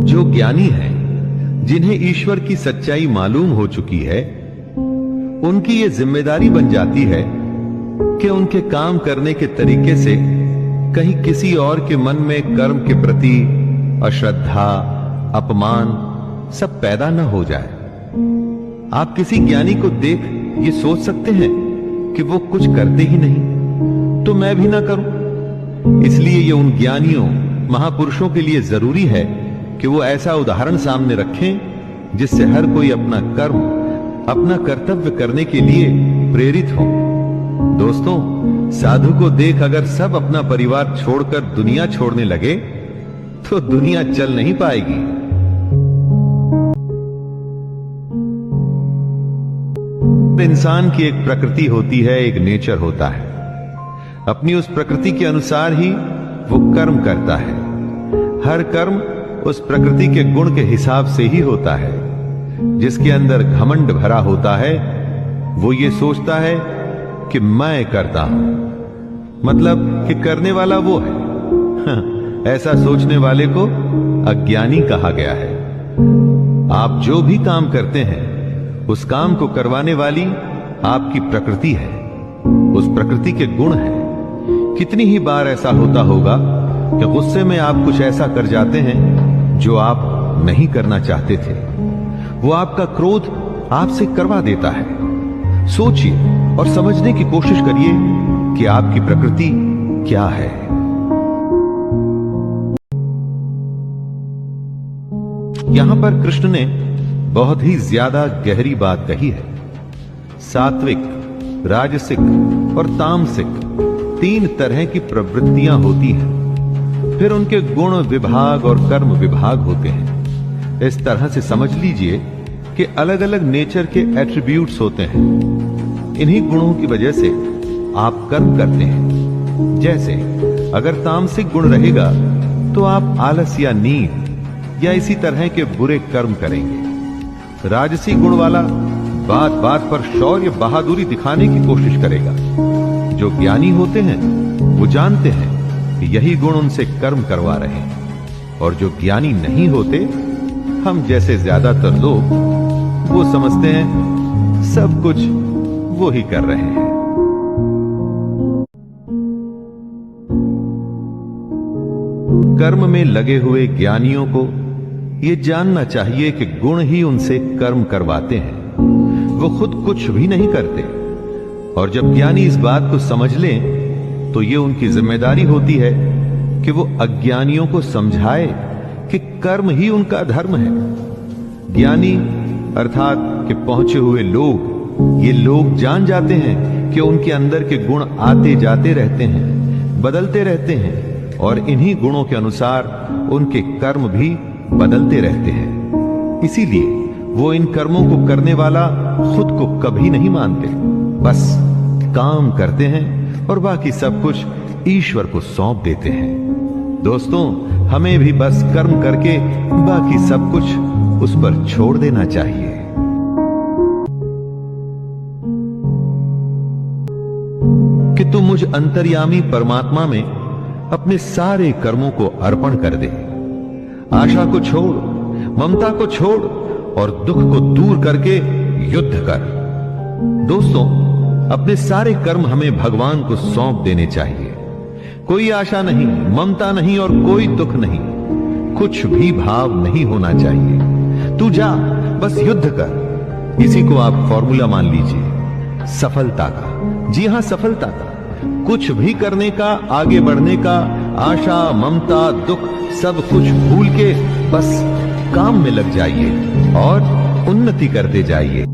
जो ज्ञानी हैं, जिन्हें ईश्वर की सच्चाई मालूम हो चुकी है, उनकी ये जिम्मेदारी बन जाती है कि उनके काम करने के तरीके से कहीं किसी और के मन में कर्म के प्रति अश्रद्धा, अपमान सब पैदा न हो जाए। आप किसी ज्ञानी को देख ये सोच सकते हैं कि वो कुछ करते ही नहीं, तो मैं भी ना करूं। इसलिए ये उन ज्ञानियों, महापुरुषों के लिए जरूरी है कि वो ऐसा उदाहरण सामने रखें जिससे हर कोई अपना कर्म, अपना कर्तव्य करने के लिए प्रेरित हो। दोस्तों, साधु को देख अगर सब अपना परिवार छोड़कर दुनिया छोड़ने लगे तो दुनिया चल नहीं पाएगी। इंसान की एक प्रकृति होती है, एक नेचर होता है। अपनी उस प्रकृति के अनुसार ही वो कर्म करता है। हर कर्म उस प्रकृति के गुण के हिसाब से ही होता है। जिसके अंदर घमंड भरा होता है वो ये सोचता है कि मैं करता हूं, मतलब कि करने वाला वो है। ऐसा सोचने वाले को अज्ञानी कहा गया है। आप जो भी काम करते हैं उस काम को करवाने वाली आपकी प्रकृति है, उस प्रकृति के गुण हैं। कितनी ही बार ऐसा होता होगा कि गुस्से में आप कुछ ऐसा कर जाते हैं जो आप नहीं करना चाहते थे। वो आपका क्रोध आपसे करवा देता है। सोचिए और समझने की कोशिश करिए कि आपकी प्रकृति क्या है। यहां पर कृष्ण ने बहुत ही ज्यादा गहरी बात कही है। सात्विक, राजसिक और तामसिक 3 तरह की प्रवृत्तियां होती हैं। फिर उनके गुण विभाग और कर्म विभाग होते हैं। इस तरह से समझ लीजिए कि अलग अलग नेचर के एट्रीब्यूट्स होते हैं। इन्हीं गुणों की वजह से आप कर्म करते हैं। जैसे अगर तामसिक गुण रहेगा तो आप आलस या नींद या इसी तरह के बुरे कर्म करेंगे। राजसी गुण वाला बात बात पर शौर्य, बहादुरी दिखाने की कोशिश करेगा। जो ज्ञानी होते हैं वो जानते हैं कि यही गुण उनसे कर्म करवा रहे हैं। और जो ज्ञानी नहीं होते, हम जैसे ज्यादातर लोग, वो समझते हैं सब कुछ वो ही कर रहे हैं। कर्म में लगे हुए ज्ञानियों को ये जानना चाहिए कि गुण ही उनसे कर्म करवाते हैं, वो खुद कुछ भी नहीं करते। और जब ज्ञानी इस बात को समझ लें तो ये उनकी जिम्मेदारी होती है कि वो अज्ञानियों को समझाए कि कर्म ही उनका धर्म है। ज्ञानी अर्थात कि पहुंचे हुए लोग, ये लोग जान जाते हैं कि उनके अंदर के गुण आते जाते रहते हैं, बदलते रहते हैं, और इन्हीं गुणों के अनुसार उनके कर्म भी बदलते रहते हैं। इसीलिए वो इन कर्मों को करने वाला खुद को कभी नहीं मानते, बस काम करते हैं और बाकी सब कुछ ईश्वर को सौंप देते हैं। दोस्तों, हमें भी बस कर्म करके बाकी सब कुछ उस पर छोड़ देना चाहिए। कि तू मुझ अंतर्यामी परमात्मा में अपने सारे कर्मों को अर्पण कर दे। आशा को छोड़, ममता को छोड़ और दुख को दूर करके युद्ध कर। दोस्तों, अपने सारे कर्म हमें भगवान को सौंप देने चाहिए। कोई आशा नहीं, ममता नहीं और कोई दुख नहीं, कुछ भी भाव नहीं होना चाहिए। तू जा, बस युद्ध कर। इसी को आप फॉर्मूला मान लीजिए सफलता का। जी हां, सफलता का। कुछ भी करने का, आगे बढ़ने का, आशा, ममता, दुख सब कुछ भूल के बस काम में लग जाइए और उन्नति करते जाइए।